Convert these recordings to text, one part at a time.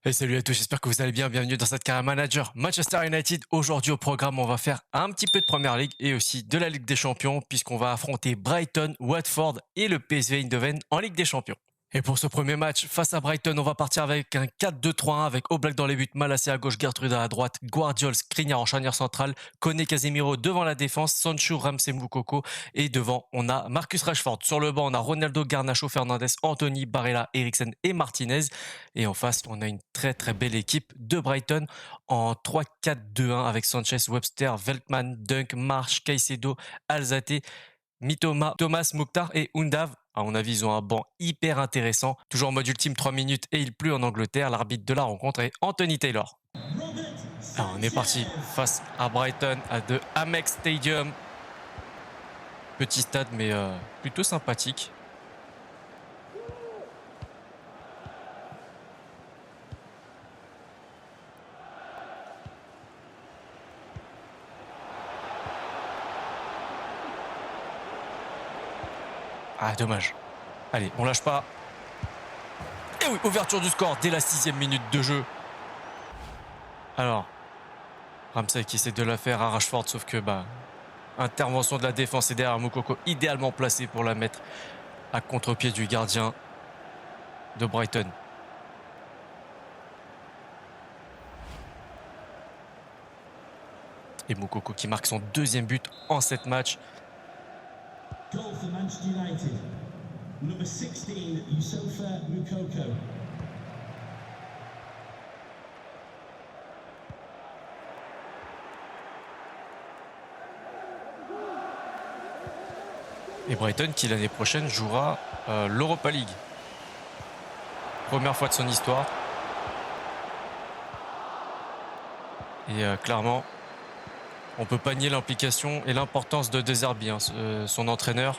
Et salut à tous, j'espère que vous allez bien. Bienvenue dans cette carrière manager Manchester United. Aujourd'hui au programme, on va faire un petit peu de Première Ligue et aussi de la Ligue des Champions puisqu'on va affronter Brighton, Watford et le PSV Eindhoven en Ligue des Champions. Et pour ce premier match, face à Brighton, on va partir avec un 4-2-3-1 avec Oblak dans les buts, Malacia à gauche, Gertrude à droite, Guardiola, Skriniar en charnière centrale, Koné Casemiro devant la défense, Sancho, Ramsey, Moukoko et devant, on a Marcus Rashford. Sur le banc, on a Ronaldo, Garnacho, Fernandes, Anthony, Barella, Eriksen et Martinez. Et en face, on a une très très belle équipe de Brighton en 3-4-2-1 avec Sanchez, Webster, Veltman, Dunk, Marsh, Caicedo, Alzate, Mitoma, Thomas, Mokhtar et Undav. À mon avis, ils ont un banc hyper intéressant. Toujours en mode ultime 3 minutes et il pleut en Angleterre. L'arbitre de la rencontre est Anthony Taylor. Alors, on est parti face à Brighton à de Amex Stadium. Petit stade mais plutôt sympathique. Ah, dommage. Allez, on lâche pas. Et oui, ouverture du score dès la 6e minute de jeu. Alors, Ramsey qui essaie de la faire à Rashford, sauf que intervention de la défense et derrière Moukoko, idéalement placé pour la mettre à contre-pied du gardien de Brighton. Et Moukoko qui marque son 2e but en 7 matchs. Goal for Manchester United. Number 16, Yusufa Moukoko. Et Brighton qui l'année prochaine jouera l'Europa League. Première fois de son histoire. Et clairement, on peut pas nier l'implication et l'importance de De Zerbi, son entraîneur.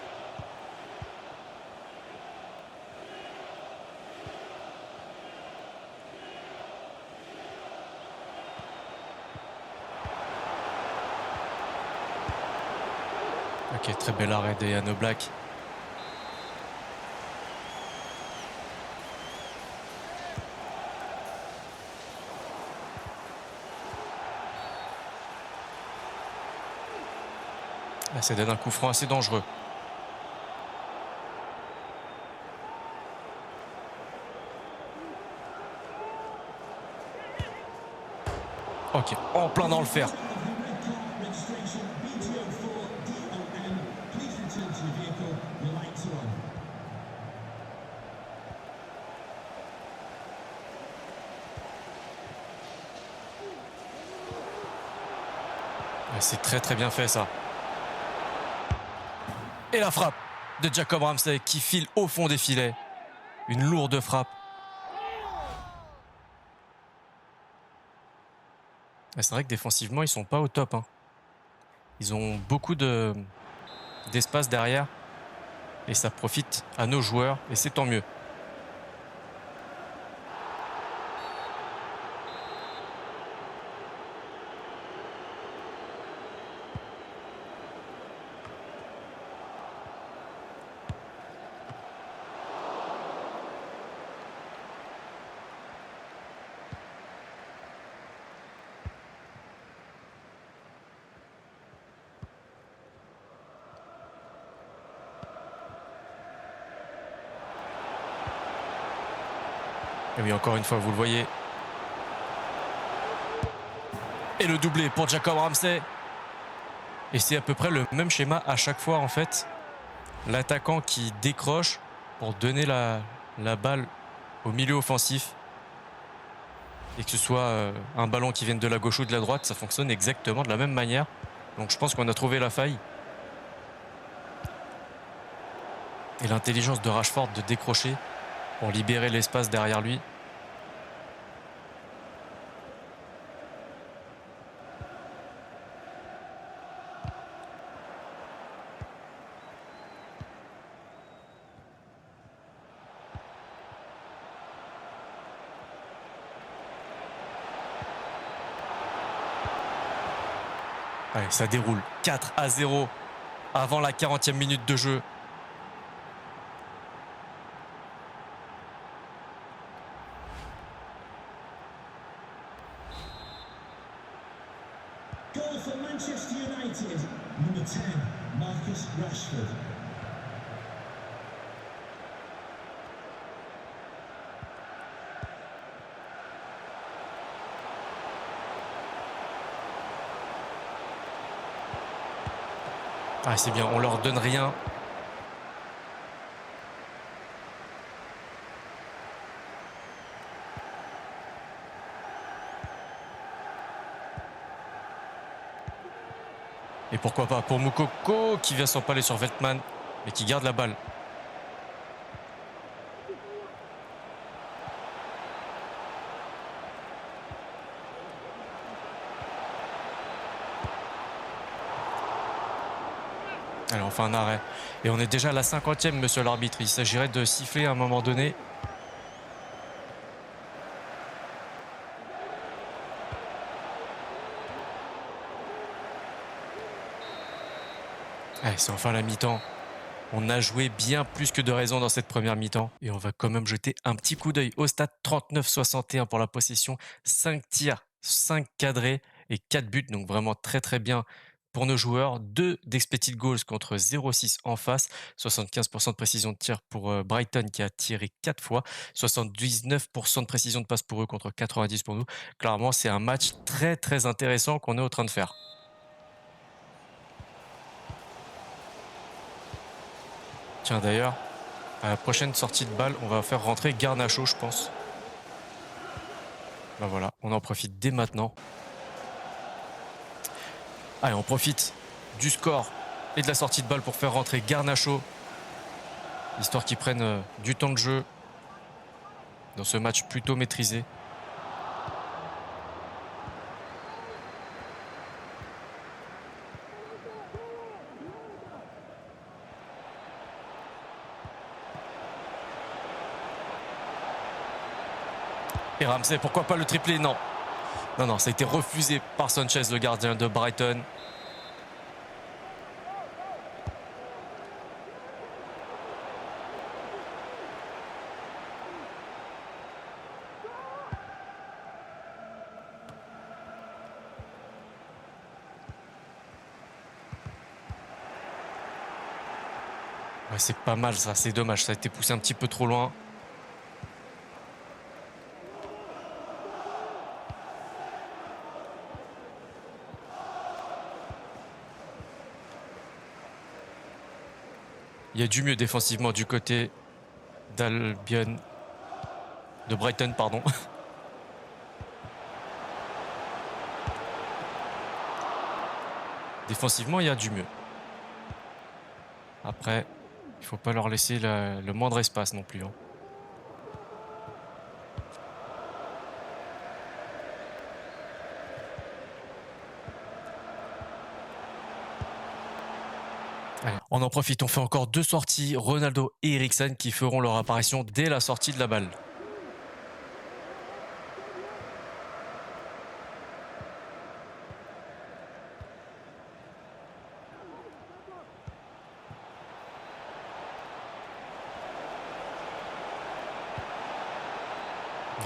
Ok, très bel arrêt de Jan Oblak. Là, ça donne un coup franc assez dangereux. Ok, en plein dans le fer. C'est très très bien fait ça. Et la frappe de Jacob Ramsey qui file au fond des filets. Une lourde frappe. C'est vrai que défensivement, ils sont pas au top. Ils ont beaucoup d'espace derrière. Et ça profite à nos joueurs. Et c'est tant mieux. Et oui, encore une fois, vous le voyez. Et le doublé pour Jacob Ramsey. Et c'est à peu près le même schéma à chaque fois en fait. L'attaquant qui décroche pour donner la balle au milieu offensif. Et que ce soit un ballon qui vienne de la gauche ou de la droite, ça fonctionne exactement de la même manière. Donc je pense qu'on a trouvé la faille. Et l'intelligence de Rashford de décrocher pour libérer l'espace derrière lui. Allez, ça déroule 4-0 avant la 40e minute de jeu. Manchester United, number 10, Marcus Rashford. Ah, c'est bien, on leur donne rien. Et pourquoi pas pour Moukoko qui vient s'empaler sur Veltman, mais qui garde la balle. Allez, on fait un arrêt. Et on est déjà à la 50e, monsieur l'arbitre. Il s'agirait de siffler à un moment donné. Allez, c'est enfin la mi-temps. On a joué bien plus que de raison dans cette première mi-temps. Et on va quand même jeter un petit coup d'œil au stade. 39-61 pour la possession. 5 tirs, 5 cadrés et 4 buts. Donc vraiment très très bien pour nos joueurs. 2 d'expected goals contre 0,6 en face. 75% de précision de tir pour Brighton qui a tiré 4 fois. 79% de précision de passe pour eux contre 90 pour nous. Clairement, c'est un match très très intéressant qu'on est en train de faire. Tiens, d'ailleurs, à la prochaine sortie de balle, on va faire rentrer Garnacho, je pense. Ben voilà, on en profite dès maintenant. Allez, on profite du score et de la sortie de balle pour faire rentrer Garnacho. Histoire qu'ils prennent du temps de jeu dans ce match plutôt maîtrisé. Et Ramsey, pourquoi pas le triplé? Non. Non, non, ça a été refusé par Sanchez, le gardien de Brighton. Ouais, c'est pas mal ça, c'est dommage, ça a été poussé un petit peu trop loin. Il y a du mieux défensivement du côté d'Albion, de Brighton, pardon. Défensivement, il y a du mieux. Après, il ne faut pas leur laisser le moindre espace non plus. Hein. Allez, on en profite, on fait encore 2 sorties, Ronaldo et Eriksen qui feront leur apparition dès la sortie de la balle.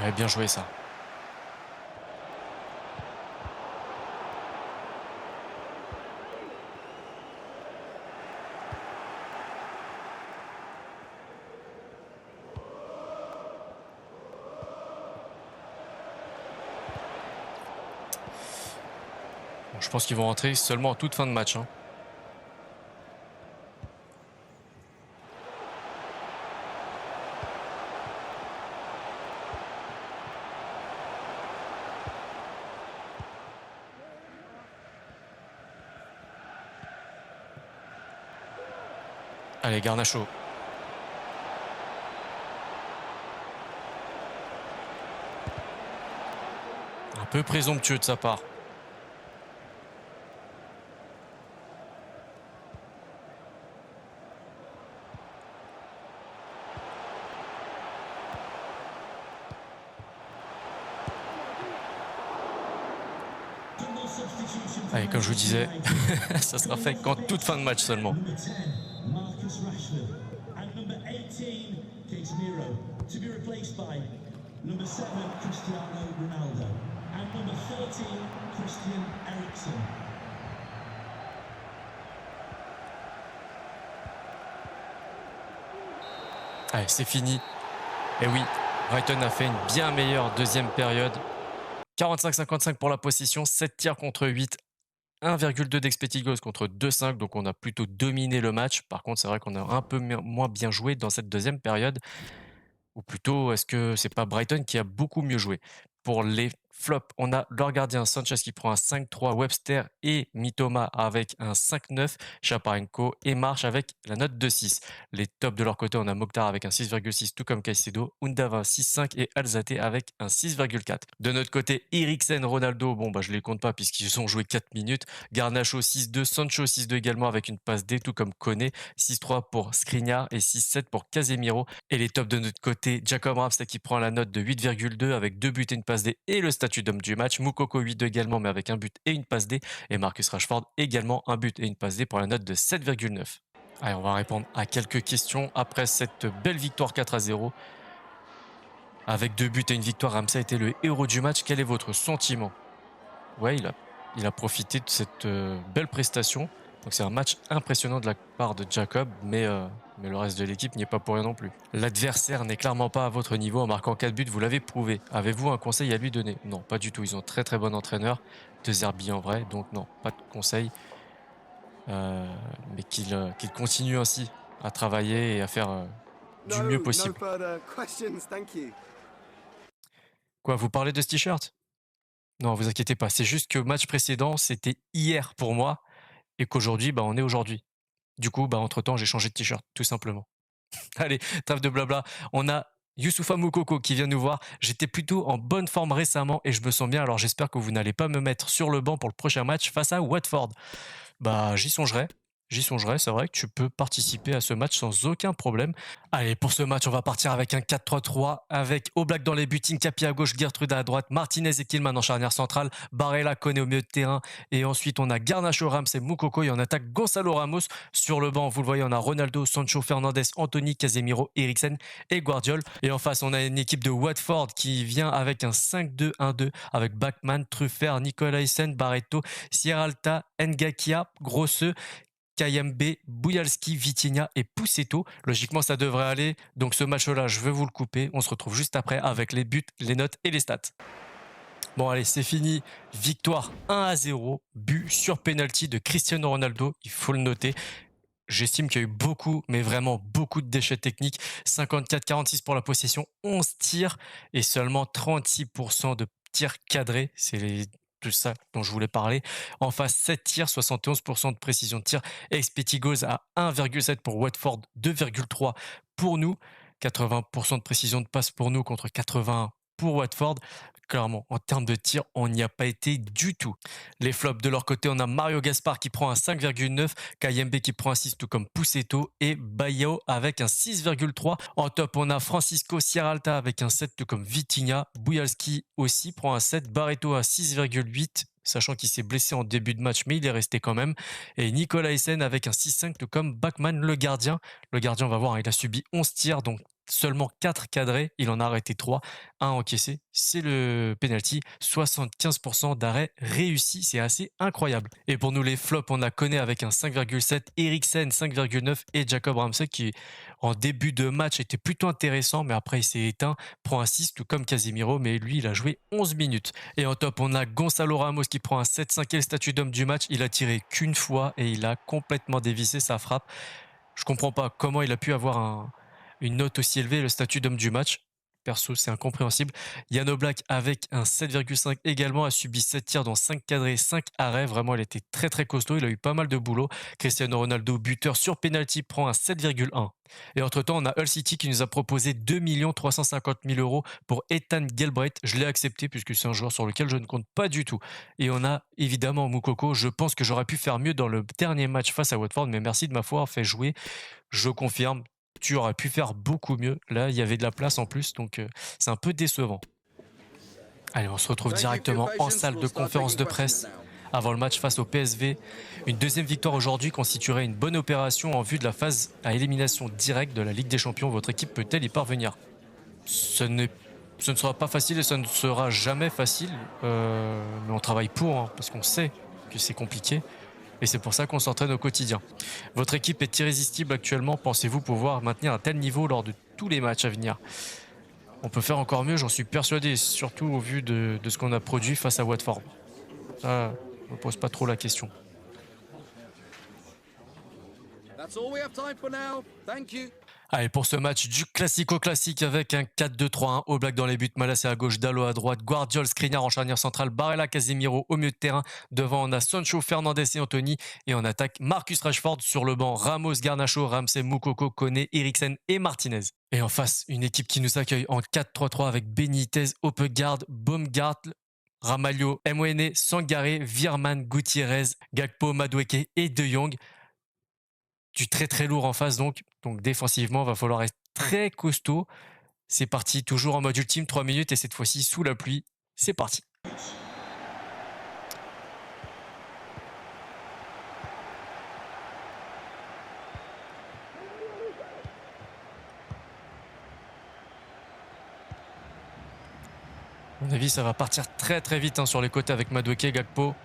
Ouais, bien joué ça. Bon, je pense qu'ils vont rentrer seulement en toute fin de match. Hein. Allez, Garnacho. Un peu présomptueux de sa part. Allez, comme je vous disais, ça sera fait qu'en toute fin de match seulement. Number 10, Marcus Rashford. And number 18, Casemiro. To be replaced by number 7, Cristiano Ronaldo. And number 14, Christian Eriksen. Allez, c'est fini. Et oui, Brighton a fait une bien meilleure deuxième période. 45-55 pour la possession, 7 tirs contre 8, 1,2 d'expected goals contre 2,5, donc on a plutôt dominé le match. Par contre, c'est vrai qu'on a un peu moins bien joué dans cette deuxième période. Ou plutôt, est-ce que c'est pas Brighton qui a beaucoup mieux joué? Pour les flops, on a leur gardien Sanchez qui prend un 5-3, Webster et Mitoma avec un 5-9, Chaparenko et March avec la note de 6. Les tops de leur côté, on a Mokhtar avec un 6,6, tout comme Caicedo, Undava 6,5 et Alzate avec un 6,4. De notre côté, Eriksen, Ronaldo, bon bah je les compte pas puisqu'ils ont joué 4 minutes, Garnacho 6-2, Sancho 6-2 également avec une passe D, tout comme Koné, 6-3 pour Skriniar et 6-7 pour Casemiro. Et les tops de notre côté, Jacob Ramsey qui prend la note de 8,2 avec 2 buts et une passe D et le statut d'homme du match. Moukoko 8-2 également mais avec un but et une passe D. Et Marcus Rashford également un but et une passe D pour la note de 7,9. Allez, on va répondre à quelques questions après cette belle victoire 4-0. Avec 2 buts et une victoire, Ramsey a été le héros du match. Quel est votre sentiment? Ouais, il a profité de cette belle prestation. Donc c'est un match impressionnant de la part de Jacob, mais le reste de l'équipe n'y est pas pour rien non plus. L'adversaire n'est clairement pas à votre niveau en marquant 4 buts, vous l'avez prouvé. Avez-vous un conseil à lui donner? Non, pas du tout. Ils ont très très bon entraîneur, De Zerbi en vrai, donc non, pas de conseil. Mais qu'il continue ainsi à travailler et à faire du mieux possible. Quoi, vous parlez de ce t-shirt? Non, vous inquiétez pas, c'est juste que le match précédent, c'était hier pour moi et qu'aujourd'hui, bah, on est aujourd'hui. Du coup, bah, entre-temps, j'ai changé de t-shirt, tout simplement. Allez, trêve de blabla. On a Youssoufa Moukoko qui vient nous voir. J'étais plutôt en bonne forme récemment et je me sens bien, alors j'espère que vous n'allez pas me mettre sur le banc pour le prochain match face à Watford. Bah, j'y songerai. J'y songerai, c'est vrai que tu peux participer à ce match sans aucun problème. Allez, pour ce match, on va partir avec un 4-3-3 avec Oblak dans les buts, Capi à gauche, Gertrude à droite, Martinez et Kilman en charnière centrale, Barella, Koné au milieu de terrain et ensuite on a Garnacho, Ramsey, Moukoko et on attaque Gonzalo Ramos. Sur le banc, vous le voyez, on a Ronaldo, Sancho, Fernandez, Anthony, Casemiro, Eriksen et Guardiol. Et en face, on a une équipe de Watford qui vient avec un 5-2-1-2 avec Bachmann, Truffert, Nicolaisen, Barreto, Sierralta, Ngakia, Grosseux, Kayembe, Bouyalski, Vitinha et Poussetto. Logiquement, ça devrait aller. Donc ce match-là, je vais vous le couper. On se retrouve juste après avec les buts, les notes et les stats. Bon, allez, c'est fini. Victoire 1-0. But sur penalty de Cristiano Ronaldo. Il faut le noter. J'estime qu'il y a eu beaucoup, mais vraiment beaucoup de déchets techniques. 54-46 pour la possession, 11 tirs et seulement 36% de tirs cadrés. C'est de ça dont je voulais parler. En face, 7 tirs, 71% de précision de tir. Expected goals à 1,7 pour Watford, 2,3 pour nous. 80% de précision de passe pour nous contre 81 pour Watford. Clairement, en termes de tir, on n'y a pas été du tout. Les flops de leur côté, on a Mario Gaspar qui prend un 5,9, Kayembe qui prend un 6 tout comme Poussetto et Bayo avec un 6,3. En top, on a Francisco Sierralta avec un 7 tout comme Vitinha, Bouyalski aussi prend un 7, Barreto à 6,8 sachant qu'il s'est blessé en début de match, mais il est resté quand même. Et Nicolaisen avec un 6,5 tout comme Bachmann, le gardien. Le gardien, on va voir, il a subi 11 tirs, donc seulement 4 cadrés, il en a arrêté 3, 1 encaissé, c'est le penalty, 75% d'arrêt réussi, c'est assez incroyable. Et pour nous les flops, on a Koné avec un 5,7, Eriksen 5,9 et Jacob Ramsey qui en début de match était plutôt intéressant, mais après il s'est éteint, prend un 6 tout comme Casemiro, mais lui il a joué 11 minutes. Et en top, on a Gonzalo Ramos qui prend un 7,5 et le statut d'homme du match, il a tiré qu'une fois et il a complètement dévissé sa frappe. Je comprends pas comment il a pu avoir une note aussi élevée, le statut d'homme du match. Perso, c'est incompréhensible. Yann Oblak, avec un 7,5 également, a subi 7 tirs dont 5 cadrés, 5 arrêts. Vraiment, il était très très costaud. Il a eu pas mal de boulot. Cristiano Ronaldo, buteur sur penalty, prend un 7,1. Et entre-temps, on a Hull City qui nous a proposé 2 350 000 euros pour Ethan Galbraith. Je l'ai accepté puisque c'est un joueur sur lequel je ne compte pas du tout. Et on a évidemment Moukoko. Je pense que j'aurais pu faire mieux dans le dernier match face à Watford, mais merci de m'avoir fait jouer. Je confirme. Tu aurais pu faire beaucoup mieux. Là, il y avait de la place en plus, donc c'est un peu décevant. Allez, on se retrouve directement en salle de conférence de presse avant le match face au PSV. Une deuxième victoire aujourd'hui constituerait une bonne opération en vue de la phase à élimination directe de la Ligue des Champions. Votre équipe peut-elle y parvenir? Ce ne sera pas facile et ce ne sera jamais facile, mais on travaille pour, hein, parce qu'on sait que c'est compliqué. Et c'est pour ça qu'on s'entraîne au quotidien. Votre équipe est irrésistible actuellement. Pensez-vous pouvoir maintenir un tel niveau lors de tous les matchs à venir. On peut faire encore mieux, j'en suis persuadé, surtout au vu de ce qu'on a produit face à Watford. Ça, je me pose pas trop la question. Allez, pour ce match du classico-classique avec un 4-2-3-1, All Black dans les buts, Malacia à gauche, Dalot à droite, Guardiol, Skriniar en charnière centrale, Barella, Casemiro au milieu de terrain. Devant, on a Sancho, Fernandes et Anthony. Et on attaque Marcus Rashford sur le banc, Ramos, Garnacho, Ramsey, Moukoko, Koné, Eriksen et Martinez. Et en face, une équipe qui nous accueille en 4-3-3 avec Benitez, Opegaard, Baumgartl, Ramalho, Mwene, Sangaré, Virman, Gutiérrez, Gakpo, Madueke et De Jong. Du très très lourd en face donc défensivement il va falloir être très costaud. C'est parti, toujours en mode ultime, 3 minutes et cette fois-ci sous la pluie, c'est parti. À mon avis ça va partir très très vite hein, sur les côtés avec Madueke, Gakpo.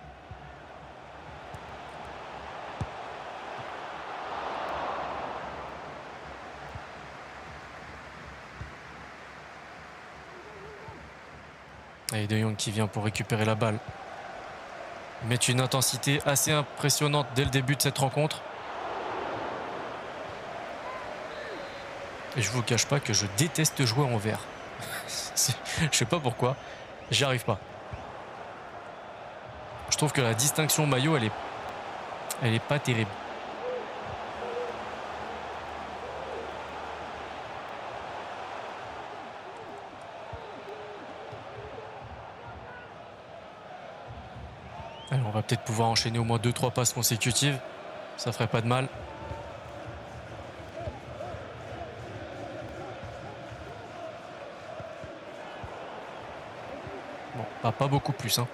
Et De Jong qui vient pour récupérer la balle. Mettre une intensité assez impressionnante dès le début de cette rencontre. Et je vous cache pas que je déteste jouer en vert. Je sais pas pourquoi, j'y arrive pas. Je trouve que la distinction maillot, elle est pas terrible. Alors on va peut-être pouvoir enchaîner au moins 2-3 passes consécutives. Ça ferait pas de mal. Bon, pas beaucoup plus. Hein.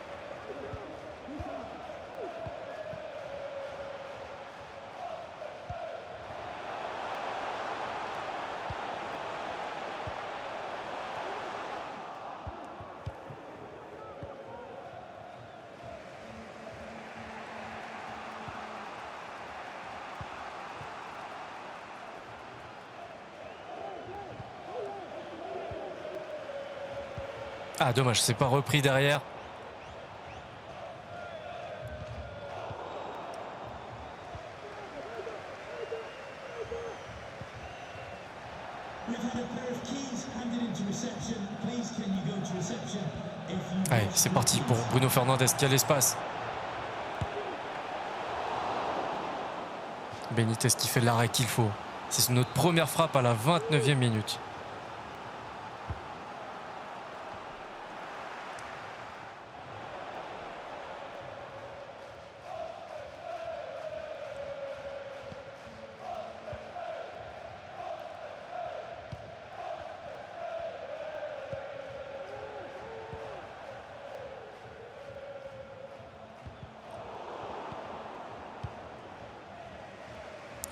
Ah dommage, c'est pas repris derrière. Allez, c'est parti pour Bruno Fernandes qui a l'espace. Benitez qui fait l'arrêt qu'il faut. C'est notre première frappe à la 29e minute.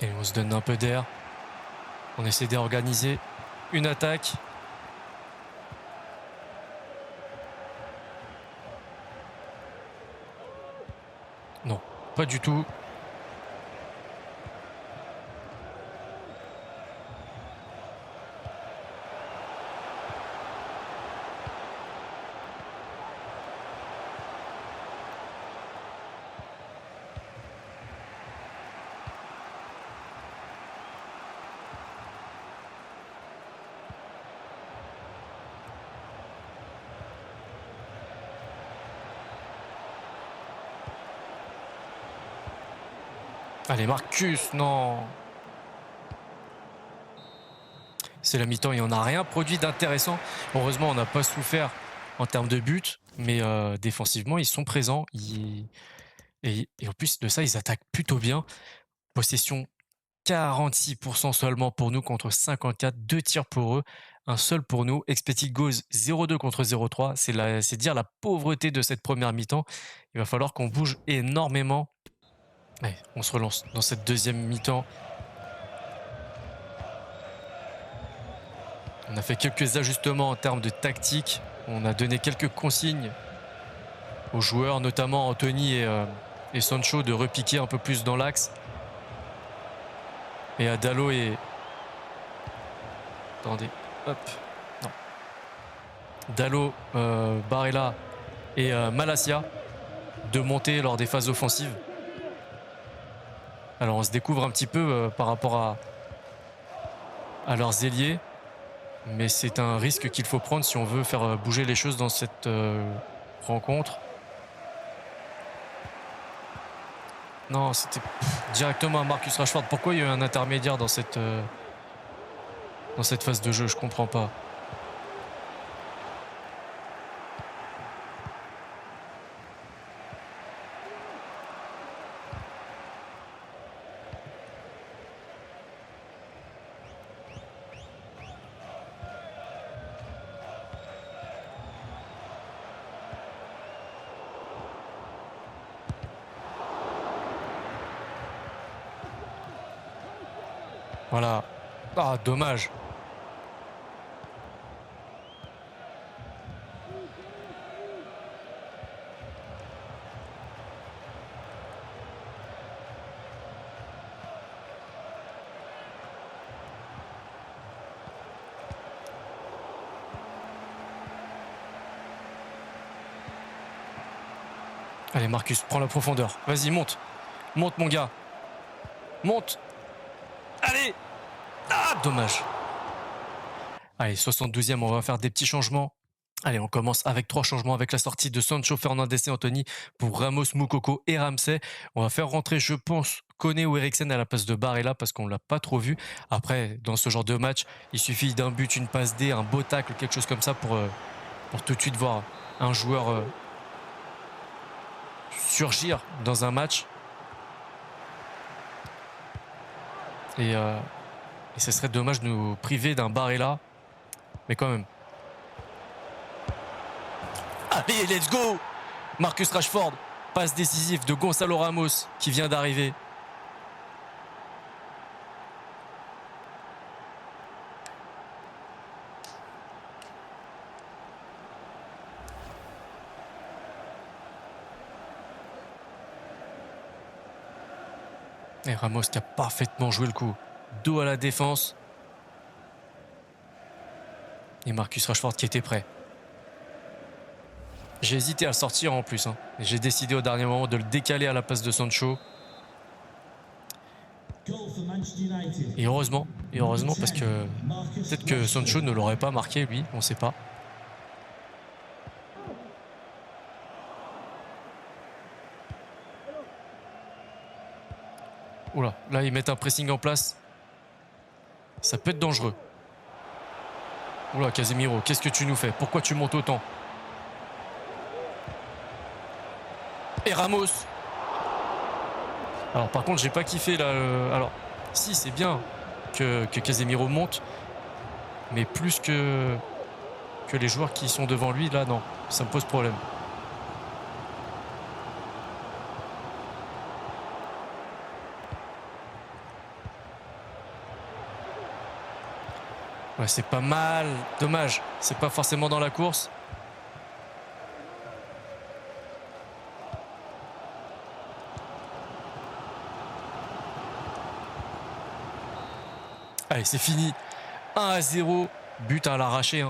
Et on se donne un peu d'air. On essaie d'organiser une attaque. Non, pas du tout. Allez, Marcus, non. C'est la mi-temps et on n'a rien produit d'intéressant. Heureusement, on n'a pas souffert en termes de but, mais défensivement, ils sont présents. Et en plus de ça, ils attaquent plutôt bien. Possession 46% seulement pour nous contre 54. 2 tirs pour eux, un seul pour nous. Expected goals 0,2 contre 0,3. C'est dire la pauvreté de cette première mi-temps. Il va falloir qu'on bouge énormément. Allez, on se relance dans cette deuxième mi-temps. On a fait quelques ajustements en termes de tactique. On a donné quelques consignes aux joueurs, notamment Anthony et Sancho, de repiquer un peu plus dans l'axe. Et à Dalot et Attendez. Hop. Non. Dalot, Barella et Malacia de monter lors des phases offensives. Alors on se découvre un petit peu par rapport à leurs ailiers. Mais c'est un risque qu'il faut prendre si on veut faire bouger les choses dans cette rencontre. Non, c'était directement à Marcus Rashford. Pourquoi il y a eu un intermédiaire dans cette phase de jeu? Je comprends pas. Voilà. Ah, dommage. Allez, Marcus, prends la profondeur. Vas-y, monte. Monte, mon gars. Monte. Allez. Ah, dommage. Allez, 72e, on va faire des petits changements. Allez, on commence avec 3 changements avec la sortie de Sancho, Fernandes et Anthony pour Ramos, Moukoko et Ramsey. On va faire rentrer, je pense, Koné ou Eriksen à la place de Barella parce qu'on ne l'a pas trop vu. Après, dans ce genre de match, il suffit d'un but, une passe D, un beau tacle, quelque chose comme ça pour tout de suite voir un joueur surgir dans un match. Et ce serait dommage de nous priver d'un Barella. Mais quand même. Allez, let's go! Marcus Rashford, passe décisive de Gonzalo Ramos qui vient d'arriver. Et Ramos qui a parfaitement joué le coup. Dos à la défense. Et Marcus Rashford qui était prêt. J'ai hésité à le sortir en plus. J'ai décidé au dernier moment de le décaler à la place de Sancho. Et heureusement parce que peut-être que Sancho ne l'aurait pas marqué lui, on ne sait pas. Oula, là ils mettent un pressing en place. Ça peut être dangereux. Oula, Casemiro, qu'est-ce que tu nous fais? Pourquoi tu montes autant? Et Ramos. Alors par contre, j'ai pas kiffé là. Alors, si c'est bien que Casemiro monte, mais plus que les joueurs qui sont devant lui, là, non, ça me pose problème. Ouais, c'est pas mal. Dommage, c'est pas forcément dans la course. Allez, c'est fini. 1-0. But à l'arraché.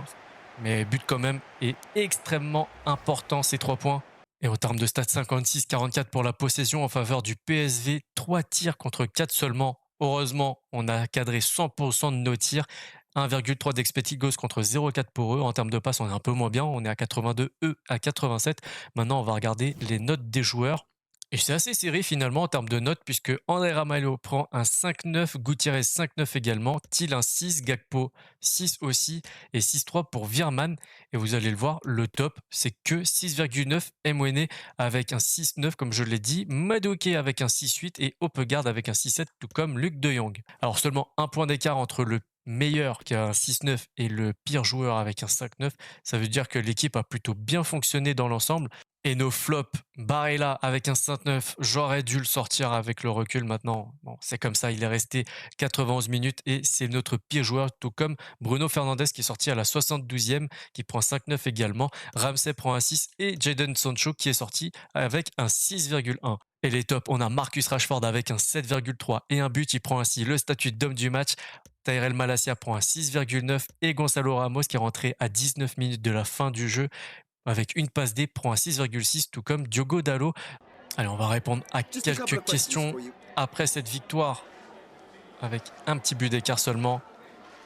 Mais but quand même est extrêmement important, ces 3 points. Et en termes de stats, 56-44 pour la possession en faveur du PSV. 3 tirs contre 4 seulement. Heureusement, on a cadré 100% de nos tirs. 1,3 d'expected goals contre 0,4 pour eux. En termes de passes, on est un peu moins bien. On est à 82, eux à 87. Maintenant, on va regarder les notes des joueurs. Et c'est assez serré finalement en termes de notes puisque André Ramalho prend un 5,9, Gutiérrez 5,9 également, Thiel un 6, Gakpo 6 aussi et 6,3 pour Virman. Et vous allez le voir, le top c'est que 6,9 Mwene avec un 6,9 comme je l'ai dit, Madueke avec un 6,8 et Opegaard avec un 6,7 tout comme Luc de Jong. Alors seulement un point d'écart entre le meilleur qui a un 6,9 et le pire joueur avec un 5,9. Ça veut dire que l'équipe a plutôt bien fonctionné dans l'ensemble. Et nos flops, Barella avec un 5,9, j'aurais dû le sortir avec le recul maintenant. Bon, c'est comme ça, il est resté 91 minutes et c'est notre pire joueur, tout comme Bruno Fernandes qui est sorti à la 72e, qui prend 5,9 également. Ramsey prend un 6 et Jadon Sancho qui est sorti avec un 6,1. Et les tops, on a Marcus Rashford avec un 7,3 et un but. Il prend ainsi le statut d'homme du match. Tyrell Malacia prend un 6,9 et Gonzalo Ramos qui est rentré à 19 minutes de la fin du jeu avec une passe D prend un 6,6 tout comme Diogo Dalot. Allez, on va répondre à Just a couple quelques of questions questions for you. après cette victoire avec un petit but d'écart seulement.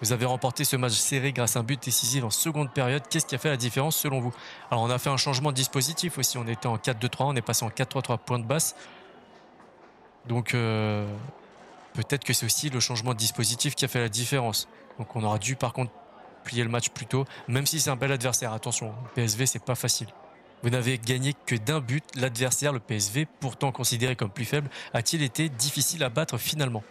Vous avez remporté ce match serré grâce à un but décisif en seconde période. Qu'est-ce qui a fait la différence selon vous? Alors on a fait un changement de dispositif aussi. On était en 4-2-3, on est passé en 4-3-3 pointe basse. Donc peut-être que c'est aussi le changement de dispositif qui a fait la différence. Donc on aura dû par contre plier le match plus tôt, même si c'est un bel adversaire. Attention, le PSV c'est pas facile. Vous n'avez gagné que d'un but. L'adversaire, le PSV, pourtant considéré comme plus faible, a-t-il été difficile à battre finalement?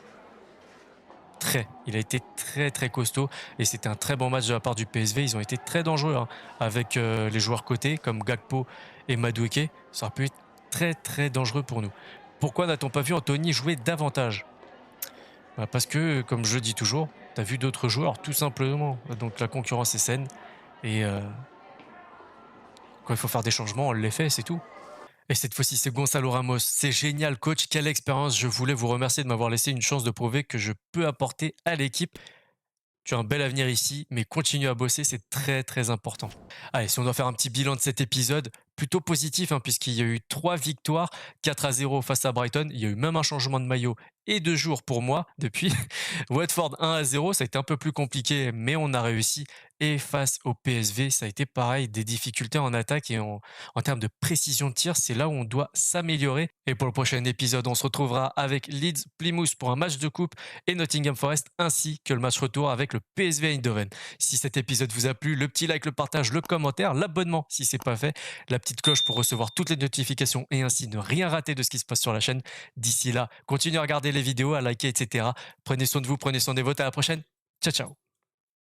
Très. Il a été très très costaud et c'était un très bon match de la part du PSV. Ils ont été très dangereux hein, avec les joueurs cotés comme Gakpo et Madueke. Ça aurait pu être très très dangereux pour nous. Pourquoi n'a-t-on pas vu Anthony jouer davantage? Parce que, comme je le dis toujours, tu as vu d'autres joueurs, tout simplement. Donc la concurrence est saine et quand il faut faire des changements, on les fait, c'est tout. Et cette fois-ci, c'est Gonzalo Ramos. C'est génial, coach. Quelle expérience. Je voulais vous remercier de m'avoir laissé une chance de prouver que je peux apporter à l'équipe. Tu as un bel avenir ici, mais continue à bosser, c'est très très important. Allez, si on doit faire un petit bilan de cet épisode, plutôt positif, hein, puisqu'il y a eu 3 victoires, 4-0 face à Brighton. Il y a eu même un changement de maillot et 2 jours pour moi depuis. Watford 1-0, ça a été un peu plus compliqué, mais on a réussi. Et face au PSV, ça a été pareil, des difficultés en attaque et en termes de précision de tir, c'est là où on doit s'améliorer. Et pour le prochain épisode, on se retrouvera avec Leeds Plymouth pour un match de coupe et Nottingham Forest, ainsi que le match retour avec le PSV Eindhoven. Si cet épisode vous a plu, le petit like, le partage, le commentaire, l'abonnement si c'est pas fait, la petite cloche pour recevoir toutes les notifications et ainsi ne rien rater de ce qui se passe sur la chaîne. D'ici là, continuez à regarder les vidéos, à liker, etc. Prenez soin de vous, prenez soin des vôtres, à la prochaine. Ciao, ciao.